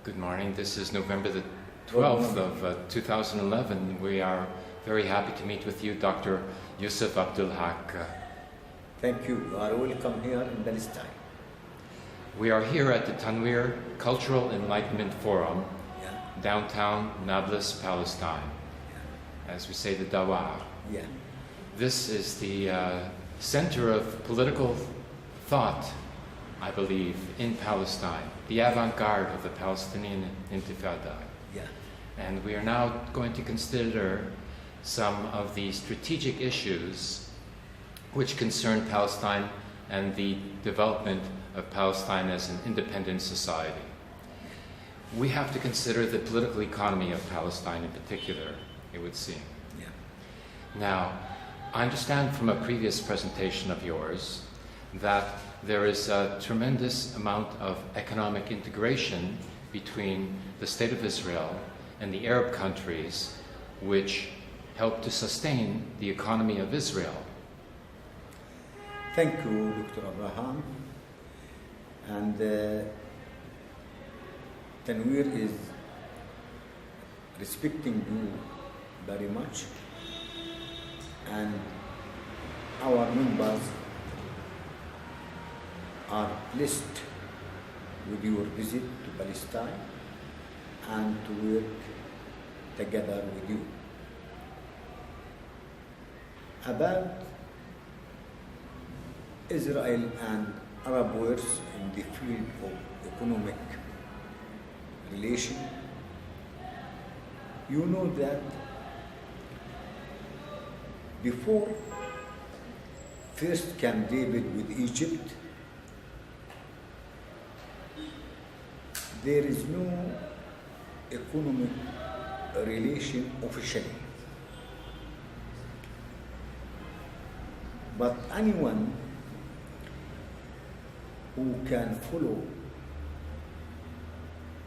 Good morning. This is November the 12th of 2011. We are very happy to meet with you, Dr. Youssef Abdul. Thank you. You are welcome here in Palestine. We are here at the Tanweer Cultural Enlightenment Forum, downtown Nablus, Palestine. As we say, the Dawward. This is the center of political thought, I believe, in Palestine, the avant-garde of the Palestinian Intifada. And we are now going to consider some of the strategic issues which concern Palestine and the development of Palestine as an independent society. We have to consider the political economy of Palestine in particular, it would seem. Now, I understand from a previous presentation of yours that there is a tremendous amount of economic integration between the State of Israel and the Arab countries which help to sustain the economy of Israel. Thank you, Dr. Abraham. And Tanweer is respecting you very much, and our members are blessed with your visit to Palestine and to work together with you. About Israel and Arab wars in the field of economic relation, you know that before first Camp David with Egypt, there is no economic relation officially. But anyone who can follow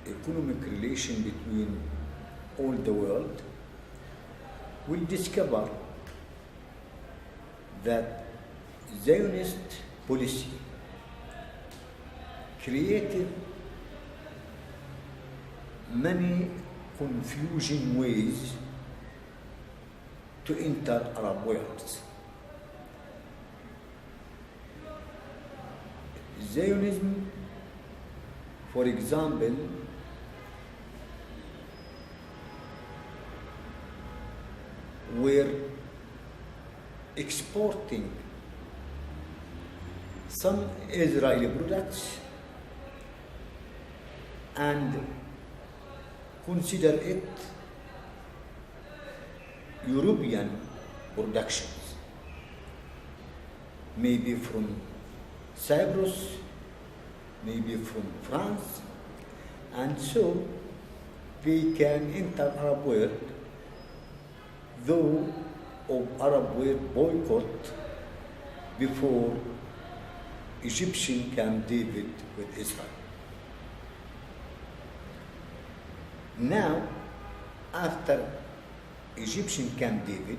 economic relation between all the world will discover that Zionist policy created many confusing ways to enter Arab worlds. Zionism, for example, were exporting some Israeli products and consider it European productions, maybe from Cyprus, maybe from France, and so they can enter Arab world, though of Arab world boycott before Egyptian Camp David with Israel. Now, after Egyptian Camp David,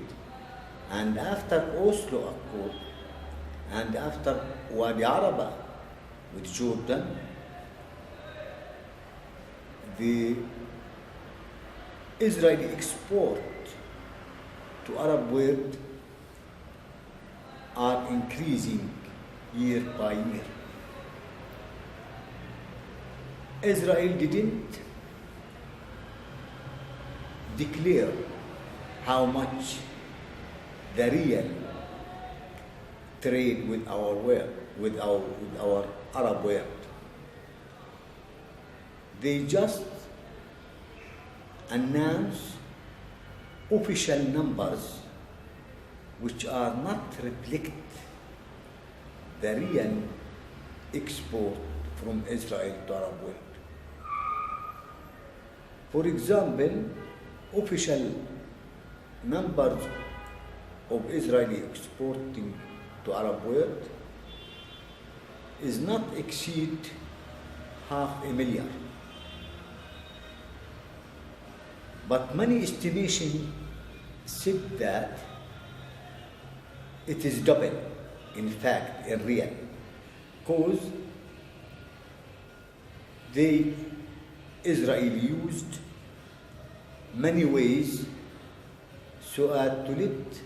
and after Oslo Accord, and after Wadi Araba with Jordan, the Israeli export to Arab world are increasing year by year. Israel didn't declare how much the real trade with our world, with our Arab world. They just announce official numbers which are not reflect the real export from Israel to Arab world. For example, official numbers of Israeli exporting to Arab world is not exceed $500,000. But many estimations said that it is double, in fact, in real, because they Israel used many ways so as to let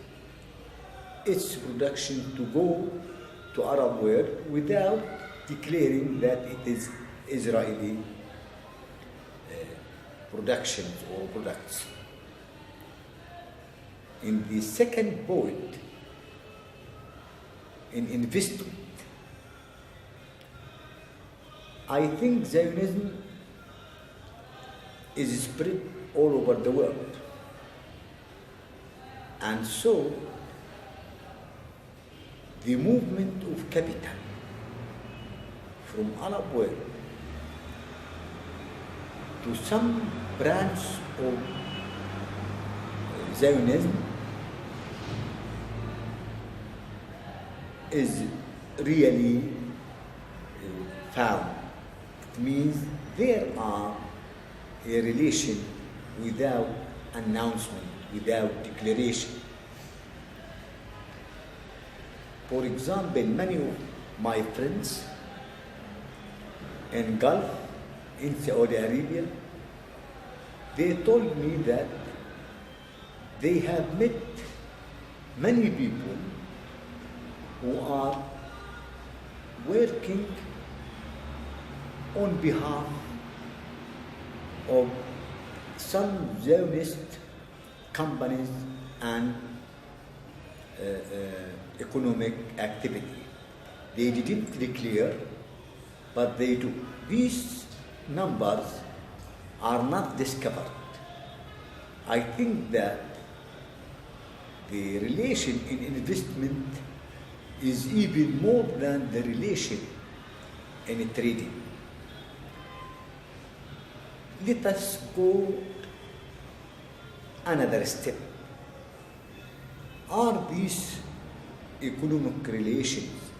its production to go to Arab world without declaring that it is Israeli productions or products. In the second point, in investment, I think Zionism is spread all over the world. And so, the movement of capital from Arab world to some branch of Zionism is really found. It means there are a relation without announcement, without declaration. For example, many of my friends in Gulf, in Saudi Arabia, they told me that they have met many people who are working on behalf of some Zionist companies and economic activity. They didn't declare, but they do. These numbers are not discovered. I think that the relation in investment is even more than the relation in trading. Let us go another step. Are these economic relations,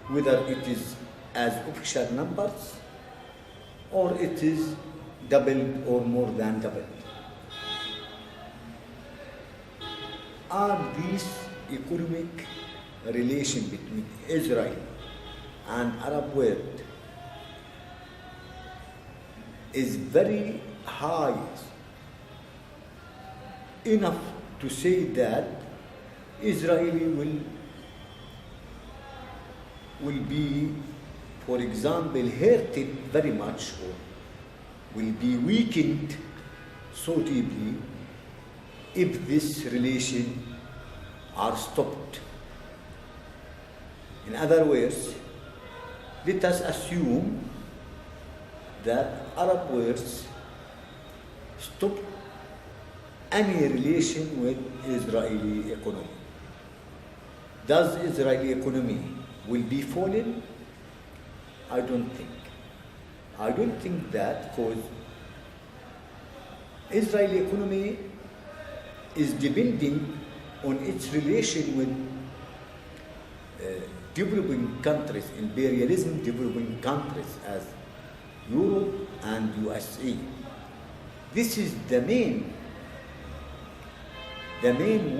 whether it is as official numbers or it is doubled or more than doubled, are these economic relations between Israel and Arab world is very high, enough to say that Israel will be, for example, hurted very much or will be weakened so deeply if this relation are stopped. In other words, let us assume that Arab worlds stop any relation with Israeli economy. Does Israeli economy will be fallen? I don't think. I don't think that, because Israeli economy is depending on its relation with developing countries, imperialism developing countries as Europe and USA. This is the main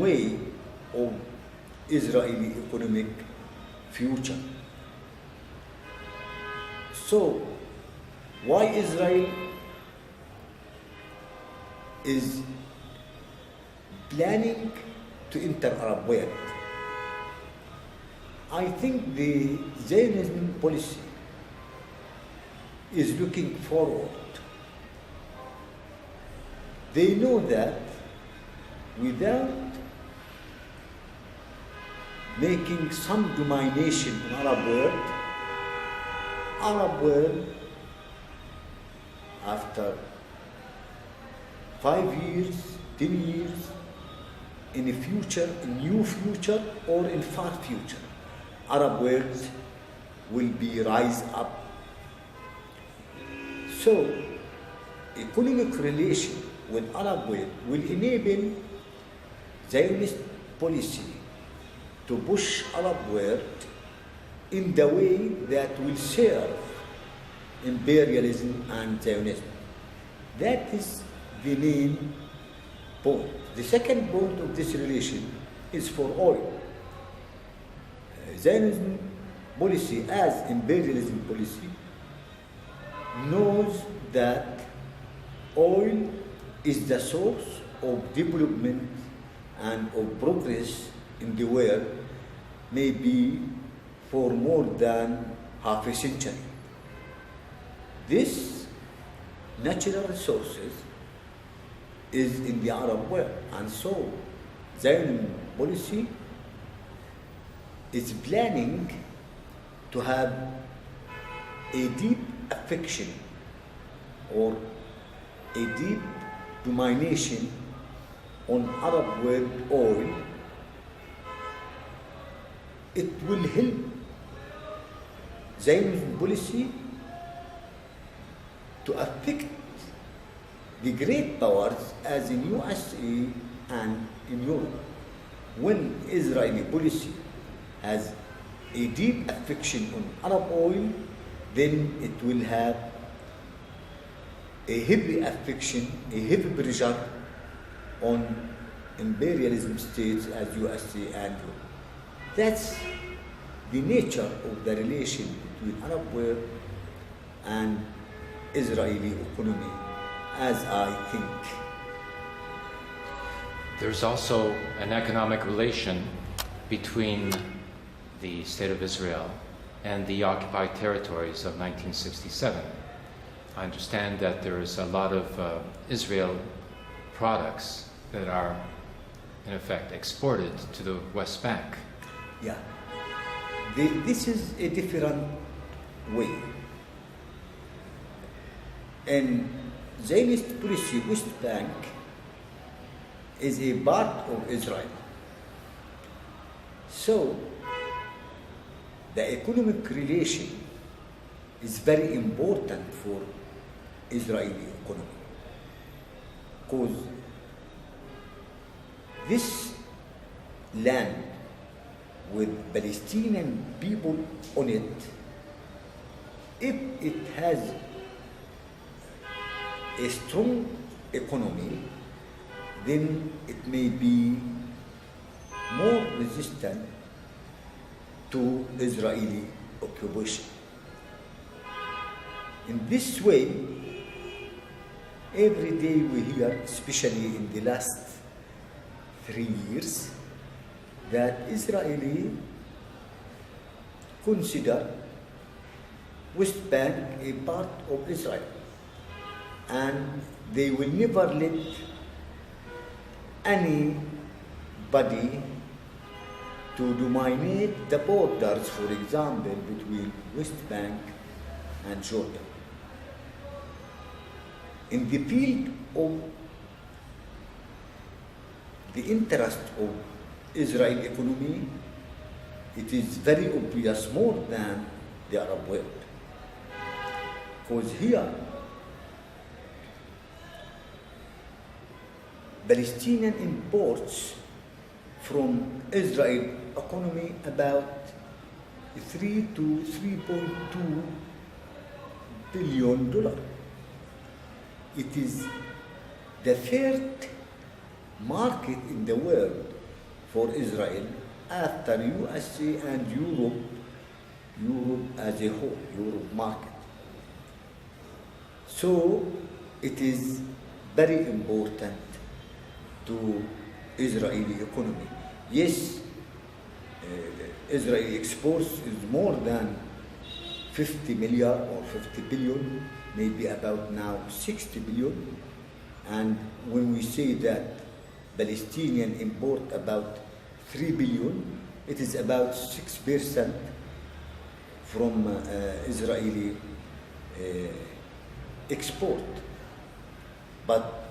way of Israeli economic future. So, why Israel is planning to enter Arab world? I think the Zionism policy is looking forward. They know that without making some domination in Arab world, after 5 years, 10 years, in the future, in new future or in far future, Arab world will be rise up. So, economic relation with Arab world will enable Zionist policy to push Arab world in the way that will serve imperialism and Zionism. That is the main point. The second point of this relation is for oil. Zionism policy as imperialism policy knows that oil is the source of development and of progress in the world, maybe for more than half a century. This natural resources is in the Arab world, and so Zionist policy is planning to have a deep affection or a deep domination on Arab world oil. It will help Zionist policy to affect the great powers as in USA and in Europe. When Israeli policy has a deep affection on Arab oil, then it will have a heavy affection, a heavy pressure on imperialism states as USA and Europe. That's the nature of the relation between Arab world and Israeli economy, as I think. There's also an economic relation between the State of Israel and the occupied territories of 1967. I understand that there is a lot of Israel products that are, in effect, exported to the West Bank. Yeah. This is a different way. In Zionist policy, West Bank is a part of Israel. So, the economic relation is very important for Israeli economy, because this land with Palestinian people on it, if it has a strong economy, then it may be more resistant to Israeli occupation. In this way, every day we hear, especially in the last 3 years, that Israeli consider West Bank a part of Israel, and they will never let anybody to dominate the borders, for example, between West Bank and Jordan. In the field of the interest of Israel economy, it is very obvious more than the Arab world. Because here, Palestinian imports from Israel economy about 3 to 3.2 billion dollars. It is the third market in the world for Israel after USA and Europe as a whole, Europe market. So it is very important to Israeli economy. Yes, Israeli exports is more than 50 million or 50 billion, maybe about now 60 billion. And when we say that Palestinian import about 3 billion, it is about 6% from Israeli export. But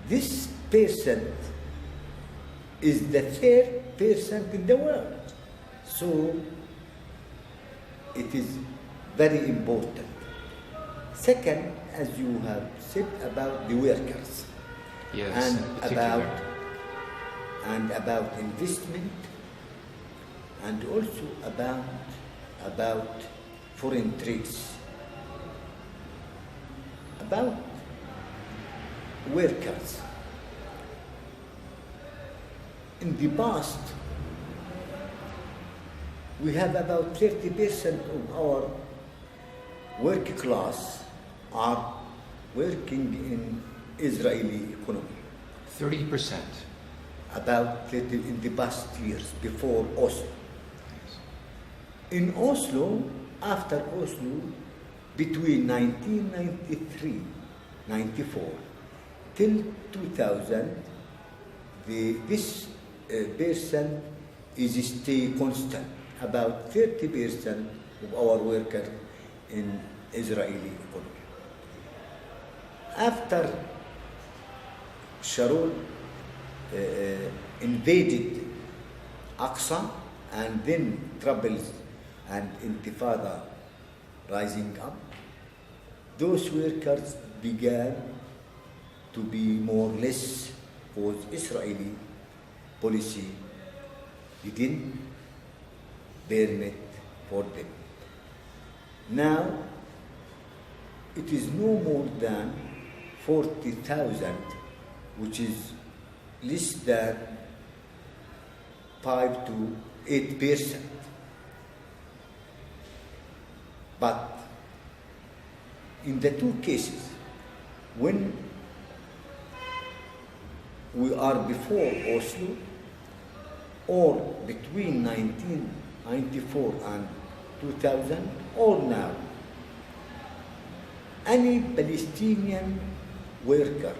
this percent is the third percent in the world. So it is very important. Second, as you have said about the workers, yes, and about investment, and also about foreign trades, about workers. In the past, we have about 30% of our work class are working in Israeli economy. 30%. About 30 in the past years, before Oslo. In Oslo, after Oslo, between 1993, 94, till 2000, this percent is stay constant, about 30% of our workers in Israeli economy. After Sharon invaded Aqsa and then troubles and intifada rising up, those workers began to be more or less because Israeli policy didn't permit for them. Now it is no more than 40,000, which is less than 5 to 8%. But in the two cases, when we are before Oslo or between 1994 and 2000 or now, any Palestinian worker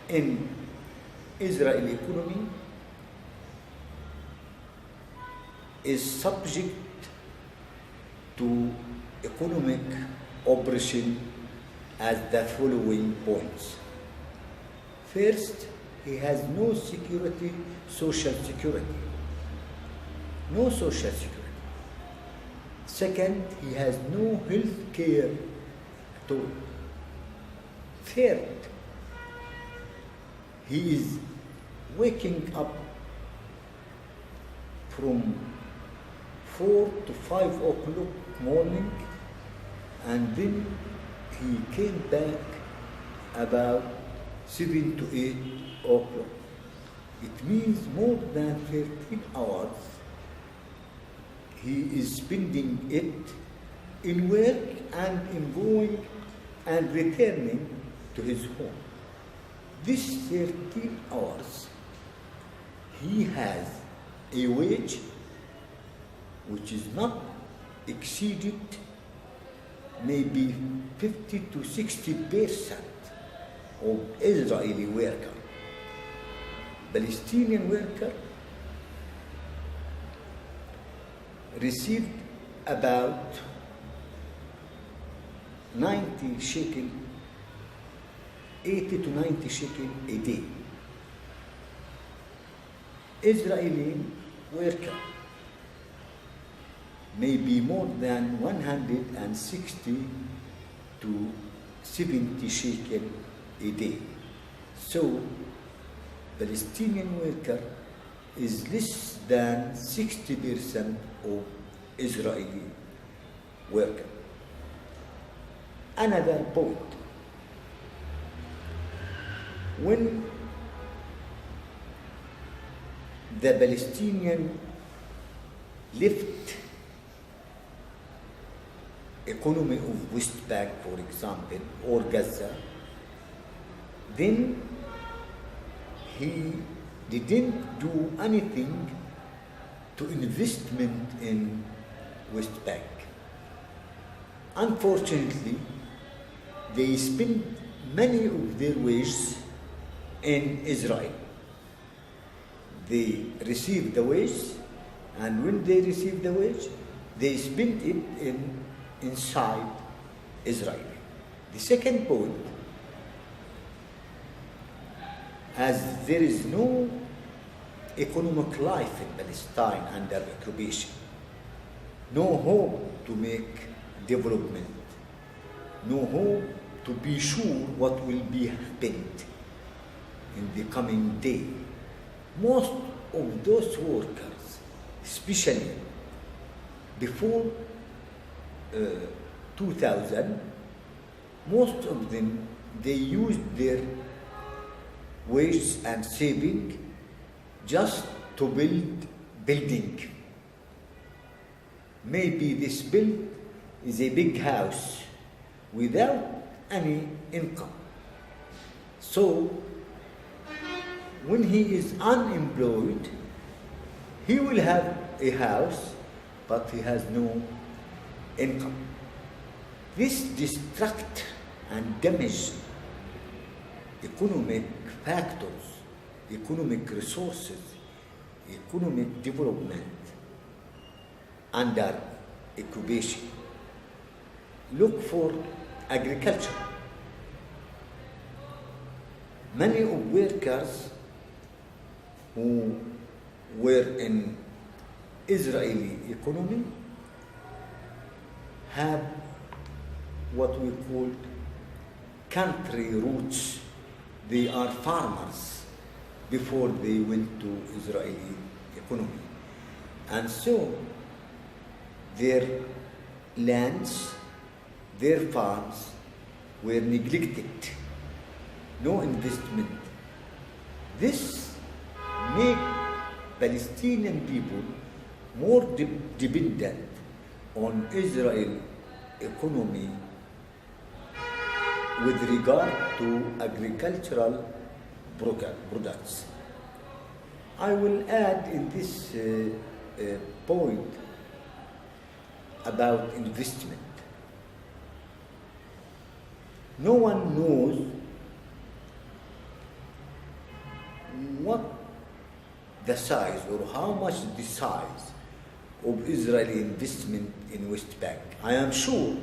in Israeli economy is subject to economic oppression as the following points. First, he has no security, social security. No social security. Second, he has no health care at all. Third, he is waking up from 4 to 5 o'clock morning, and then he came back about 7 to 8 o'clock. It means more than 13 hours he is spending it in work and in going and returning to his home. This 13 hours, he has a wage which is not exceeded maybe 50 to 60% of Israeli worker. Palestinian worker received about 90 shekel, 80 to 90 shekel a day. Israeli worker may be more than 160 to 70 shekel a day. So, Palestinian worker is less than 60% of Israeli worker. Another point, when the Palestinian left economy of West Bank, for example, or Gaza, then he didn't do anything to investment in West Bank. Unfortunately, they spent many of their wages in Israel. They received the wage, and when they received the wage, they spent it inside Israel. The second point, as there is no economic life in Palestine under occupation, no hope to make development, no hope to be sure what will be happened in the coming day. Most of those workers, especially before 2000, most of them, they used their wages and saving just to build building. Maybe this build is a big house without any income. So, when he is unemployed, he will have a house, but he has no income. This destruct and damage economic factors, economic resources, economic development under occupation. Look for agriculture. Many of workers who were in Israeli economy have what we call country roots. They are farmers before they went to Israeli economy. And so their lands, their farms were neglected. No investment. This made Palestinian people more dependent on Israel economy with regard to agricultural products. I will add in this point about investment. No one knows what the size or how much the size of Israeli investment in West Bank. I am sure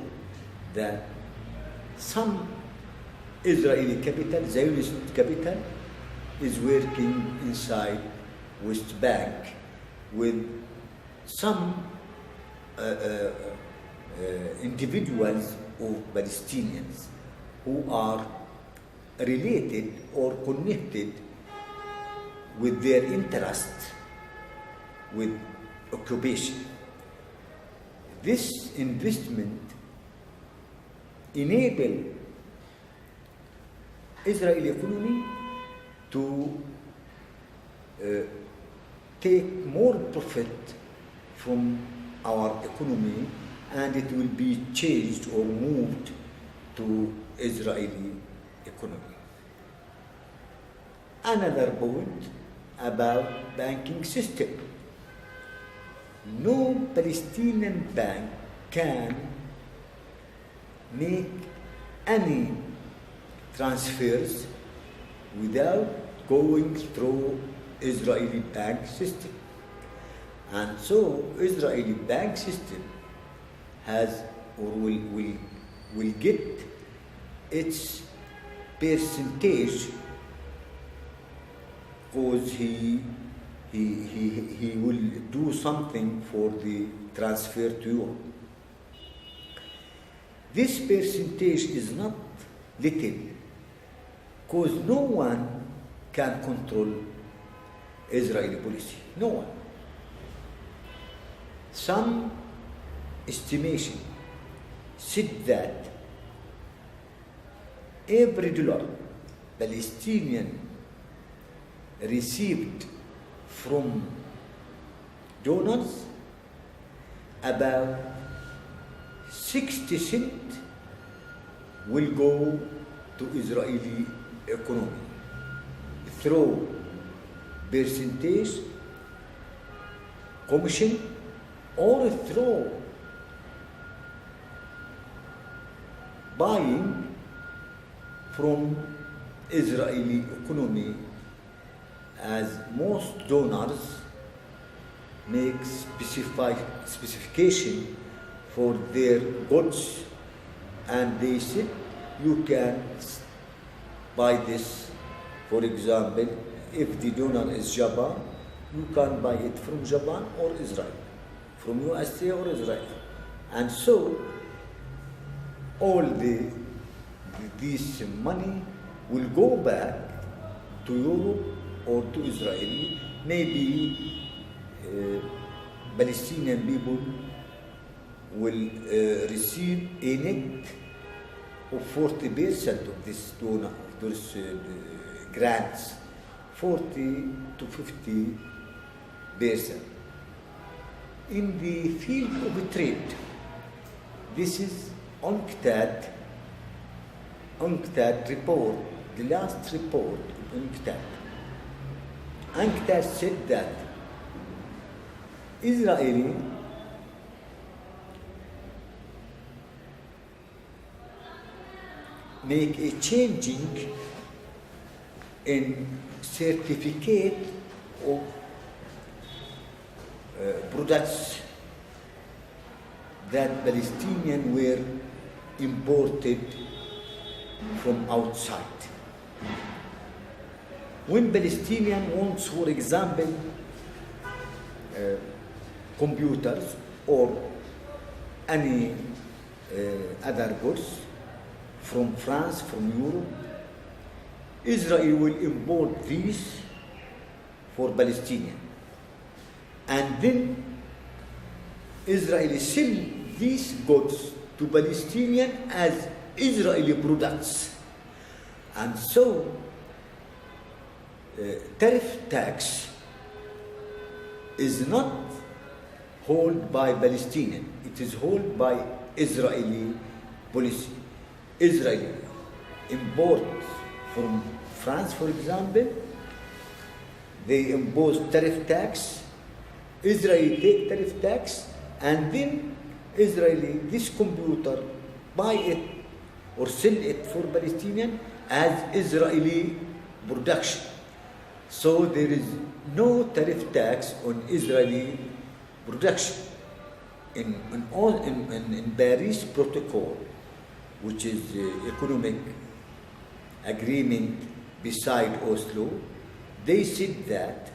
that some Israeli capital, Zionist capital, is working inside West Bank with some individuals or Palestinians who are related or connected with their interest with occupation. This investment enable Israeli economy to take more profit from our economy, and it will be changed or moved to Israeli economy. Another point about banking system. No Palestinian bank can make any transfers without going through Israeli bank system. And so Israeli bank system has or will get its percentage because he will do something for the transfer to Europe. This percentage is not little because no one can control Israeli policy. No one. Some estimation said that every dollar Palestinian received from donors, about 60 cents will go to Israeli economy through percentage, commission, or through buying from Israeli economy, as most donors make specification for their goods, and they said you can buy this. For example, if the donor is Japan, you can buy it from Japan or Israel, from USA or Israel. And so all this money will go back to Europe or to Israel. Maybe Palestinian people will receive a net of 40% of this donor, those grants, 40 to 50%. In the field of trade, this is UNCTAD UNCTAD report, the last report of UNCTAD said that Israeli make a changing in certificate of products that Palestinian were imported from outside. When Palestinian wants, for example, computers or any other goods from France, from Europe, Israel will import these for Palestinian. And then Israel sell these goods to Palestinian as Israeli products. And so tariff tax is not held by Palestinian, it is held by Israeli policy. Israel imports from France, for example, they impose tariff tax, Israel take tariff tax, and then Israeli, this computer, buy it or sell it for Palestinian as Israeli production. So there is no tariff tax on Israeli production. In Paris Protocol, which is economic agreement beside Oslo, they said that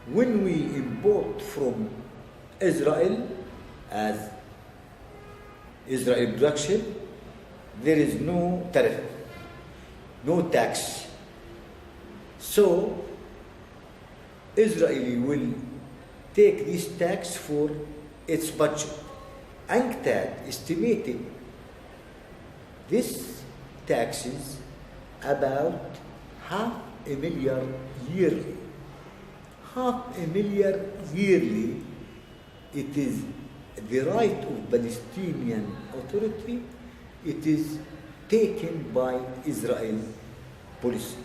when we import from Israel as Israel production, there is no tariff, no tax. So Israel will take this tax for its budget. UNCTAD estimated this taxes about $500,000 yearly. $500,000 yearly. It is the right of Palestinian Authority. It is taken by Israel policy.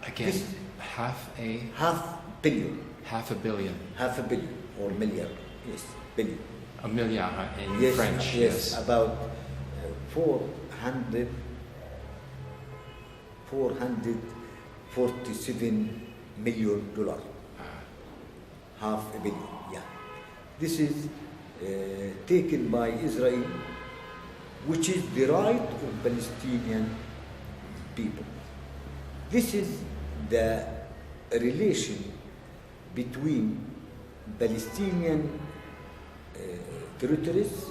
Again, This half a $500,000,000. $500,000,000 or million. Yes, billion. a million in Yes, French. yes, about $447 million. $500,000,000, yeah. This is taken by Israel, which is the right of Palestinian people. This is the relation between Palestinian territories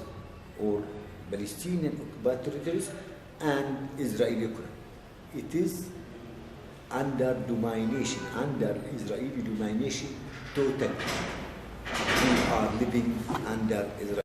or Palestinian occupied territories and Israeli economy. It is under domination, under Israeli domination totally. We are living under Israel.